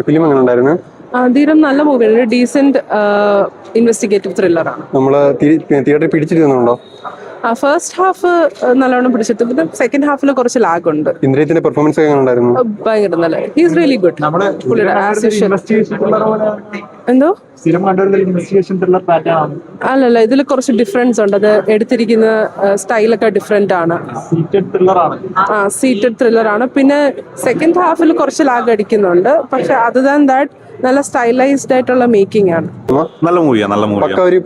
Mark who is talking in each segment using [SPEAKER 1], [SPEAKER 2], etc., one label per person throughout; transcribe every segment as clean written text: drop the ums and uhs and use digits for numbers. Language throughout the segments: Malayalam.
[SPEAKER 1] ഫിലിം എങ്ങനെ ഉണ്ടായിരുന്നു?
[SPEAKER 2] ധീരം നല്ല മൂവിയാണ്. ഡീസെന്റ് ഇൻവെസ്റ്റിഗേറ്റീവ് ത്രില്ലറാണ്.
[SPEAKER 1] നമ്മള് തിയേറ്ററിൽ പിടിച്ചിരുന്നുണ്ടോ?
[SPEAKER 2] ഫസ്റ്റ് ഹാഫ് നല്ലോണം പിടിച്ചിട്ട്, പിന്നെ സെക്കൻഡ് ഹാഫിൽ കുറച്ച് ലാഗ് ഉണ്ട്.
[SPEAKER 1] ഇന്ദ്രിയത്തിന്റെ പെർഫോമൻസ് എങ്ങനെ ഉണ്ടായിരുന്നു?
[SPEAKER 2] ഭയങ്കര നല്ല, ഹീസ് റിയലി ഗുഡ്. എന്തോ അല്ലല്ല, ഇതിൽ കുറച്ച് ഡിഫറൻസ് ഉണ്ട്. അത് എടുത്തിരിക്കുന്ന സ്റ്റൈലൊക്കെ ഡിഫറെന്റ് ആണ്. സീറ്റഡ് ത്രില്ലർ ആണ്. പിന്നെ സെക്കൻഡ് ഹാഫിൽ കുറച്ച് ലാഗ് അടിക്കുന്നുണ്ട്. പക്ഷെ അതർ ദാൻ ദാറ്റ് നല്ല സ്റ്റൈലൈസ്ഡ് ആയിട്ടുള്ള മേക്കിംഗ് ആണ്.
[SPEAKER 3] നല്ല മൂവിയാണ്.
[SPEAKER 1] ഒരു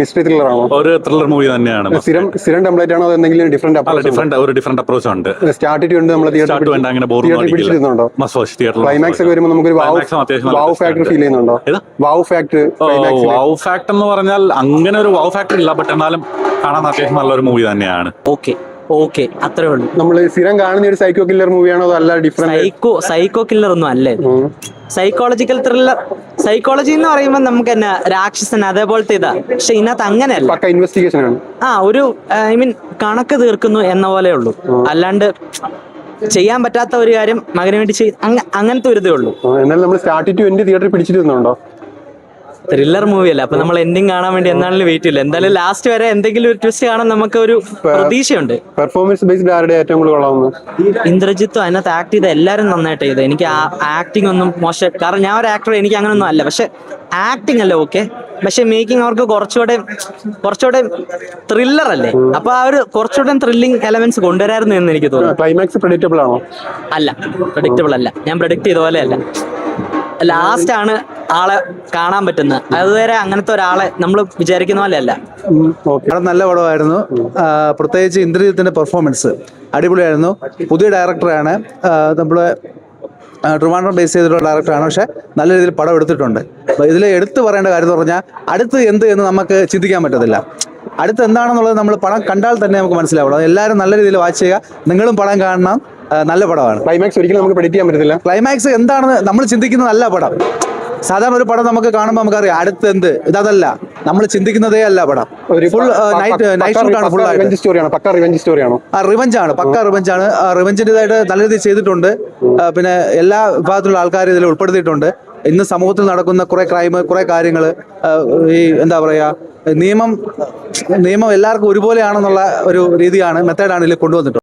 [SPEAKER 1] മിസ്റ്ററി ത്രില്ലർ ആണോ?
[SPEAKER 3] ഒരു ത്രില്ലർ മൂവി തന്നെയാണ്.
[SPEAKER 1] സ്ഥിരം ടെംപ്ലേറ്റ് ആണോ? എന്തെങ്കിലും ഡിഫറെന്റ്
[SPEAKER 3] അപ്രോച്ച് ഉണ്ട്.
[SPEAKER 1] സ്റ്റാർട്ടിംഗ് ഉണ്ട്. നമ്മൾ
[SPEAKER 3] പിടിച്ചിരുന്നുണ്ടോ?
[SPEAKER 1] ക്ലൈമാക്സ് ഒക്കെ വരുമ്പോൾ നമുക്കൊരു വാവ് ഫാക്ടർ ഫീൽ ചെയ്യുന്നുണ്ടോ? വാവ് ഫാക്ടർ
[SPEAKER 3] വാവ് ഫാക്ടർ എന്ന് പറഞ്ഞാൽ അങ്ങനെ ഒരു വാവ് ഫാക്ടർ ഇല്ല, ബട്ട് എന്നാലും കാണാൻ അത്യാവശ്യം നല്ലൊരു മൂവി തന്നെയാണ്.
[SPEAKER 4] ഓക്കെ അത്രേ ഉള്ളൂ.
[SPEAKER 1] നമ്മൾ സ്ഥിരം കാണുന്ന ഒരു സൈക്കോ കില്ലർ മൂവിയാണോ? അതല്ല ഡിഫറെന്റ്
[SPEAKER 4] സൈക്കോ കില്ലർ ഒന്നും അല്ലേ. സൈക്കോളജിക്കൽ ത്രില്ലർ, സൈക്കോളജി എന്ന് പറയുമ്പോൾ നമുക്ക് തന്നെ രാക്ഷസൻ അതേപോലത്തെ ഇതാ. പക്ഷെ ഇതിനകത്ത് അങ്ങനെയല്ല,
[SPEAKER 1] ഇൻവെസ്റ്റിഗേഷൻ ആണ്.
[SPEAKER 4] ഒരു കണക്ക് തീർക്കുന്നു എന്ന പോലെ ഉള്ളൂ. അല്ലാണ്ട് ചെയ്യാൻ പറ്റാത്ത ഒരു കാര്യം മകന് വേണ്ടി അങ്ങനത്തെ ഒരു ഇതേ ഉള്ളൂ.
[SPEAKER 1] എന്നാലും നമ്മൾ സ്റ്റാർട്ടിംഗ് ടു എൻഡ് തിയേറ്ററിൽ പിടിച്ചിരുന്നുണ്ടോ?
[SPEAKER 4] ത്രില്ലർ മൂവിയല്ല, അപ്പൊ നമ്മൾ എൻഡിങ് കാണാൻ വേണ്ടി എന്നാലും വെയിറ്റ് ഇല്ല. എന്തായാലും ലാസ്റ്റ് വരെ എന്തെങ്കിലും ഒരു ട്വിസ്റ്റ് കാണാൻ നമുക്ക് ഒരു പ്രതീക്ഷയുണ്ട്.
[SPEAKER 1] പെർഫോമൻസ് ബേസ്ഡ് ആരുടെ ഏറ്റവും കൂടുതൽ കൊള്ളാവുന്നത്?
[SPEAKER 4] ഇന്ദ്രജിത്തും അതിനകത്ത് ആക്ട് ചെയ്ത എല്ലാവരും നന്നായിട്ട് ചെയ്ത്. എനിക്ക് ആക്ടിങ് ഒന്നും മോശം, കാരണം ഞാൻ ഒരു ആക്ടർ, എനിക്ക് അങ്ങനൊന്നും അല്ല. പക്ഷെ ആക്ടിങ് അല്ല ഓക്കെ, പക്ഷെ മേക്കിംഗ് അവർക്ക് കുറച്ചുകൂടെ ത്രില്ലർ അല്ലേ, അപ്പൊ ആ ഒരു കുറച്ചുകൂടെ ത്രില്ലിംഗ് എലമെന്റ്സ് കൊണ്ടുവരായിരുന്നു എന്ന് എനിക്ക് തോന്നുന്നു.
[SPEAKER 1] ക്ലൈമാക്സ് പ്രെഡിക്റ്റബിൾ ആണോ?
[SPEAKER 4] അല്ല, പ്രെഡിക്റ്റബിൾ അല്ല. ഞാൻ പ്രെഡിക്റ്റ് ചെയ്ത പോലെ അല്ല. ലാസ്റ്റ് ആണ് ആളെ കാണാൻ പറ്റുന്നത്. അതുവരെ അങ്ങനത്തെ ഒരാളെ നമ്മൾ വിചാരിക്കുന്ന പോലെ അല്ല.
[SPEAKER 5] നല്ല പടമായിരുന്നു. പ്രത്യേകിച്ച് ഇന്ദ്രജിത്തിന്റെ പെർഫോമൻസ് അടിപൊളിയായിരുന്നു. പുതിയ ഡയറക്ടറാണ്, നമ്മള് ട്രിവാൻഡ്രം ബേസ് ചെയ്തിട്ടുള്ള ഡയറക്ടറാണ്. പക്ഷെ നല്ല രീതിയിൽ പടം എടുത്തിട്ടുണ്ട്. ഇതിൽ എടുത്തു പറയേണ്ട കാര്യം എന്ന് പറഞ്ഞാൽ അടുത്ത് എന്ത് എന്ന് നമുക്ക് ചിന്തിക്കാൻ പറ്റത്തില്ല. അടുത്ത് എന്താണെന്നുള്ളത് നമ്മൾ പടം കണ്ടാൽ തന്നെ നമുക്ക് മനസ്സിലാവുള്ളൂ. എല്ലാവരും നല്ല രീതിയിൽ വാച്ച് ചെയ്യുക. നിങ്ങളും പടം കാണണം. നല്ല പടമാണ്.
[SPEAKER 1] ക്ലൈമാക്സ് ഒരിക്കലും നമുക്ക് പ്രെഡിക്റ്റ് ചെയ്യാൻ പറ്റത്തില്ല.
[SPEAKER 5] ക്ലൈമാക്സ് എന്താണെന്ന് നമ്മൾ ചിന്തിക്കുന്ന നല്ല പടം. സാധാരണ ഒരു പടം നമുക്ക് കാണുമ്പോൾ നമുക്കറിയാം അടുത്ത് എന്ത്, ഇതല്ല നമ്മൾ ചിന്തിക്കുന്നതേ അല്ല. പടം ഫുൾ നൈറ്റ് ഷൂട്ടാണ്. ഫുൾ റിവഞ്ച് ആണ്, പക്ക റിവഞ്ച് ആണ്. റിവഞ്ചിൻ്റെതായിട്ട് നല്ല രീതിയിൽ ചെയ്തിട്ടുണ്ട്. പിന്നെ എല്ലാ വിഭാഗത്തിലുള്ള ആൾക്കാരും ഇതിൽ ഉൾപ്പെടുത്തിയിട്ടുണ്ട്. ഇന്ന് സമൂഹത്തിൽ നടക്കുന്ന കുറെ ക്രൈം, കുറെ കാര്യങ്ങൾ, ഈ എന്താ പറയാ, നിയമം എല്ലാവർക്കും ഒരുപോലെയാണെന്നുള്ള ഒരു രീതിയാണ്, മെത്തേഡാണ് ഇതിൽ കൊണ്ടുവന്നിട്ടുള്ളത്.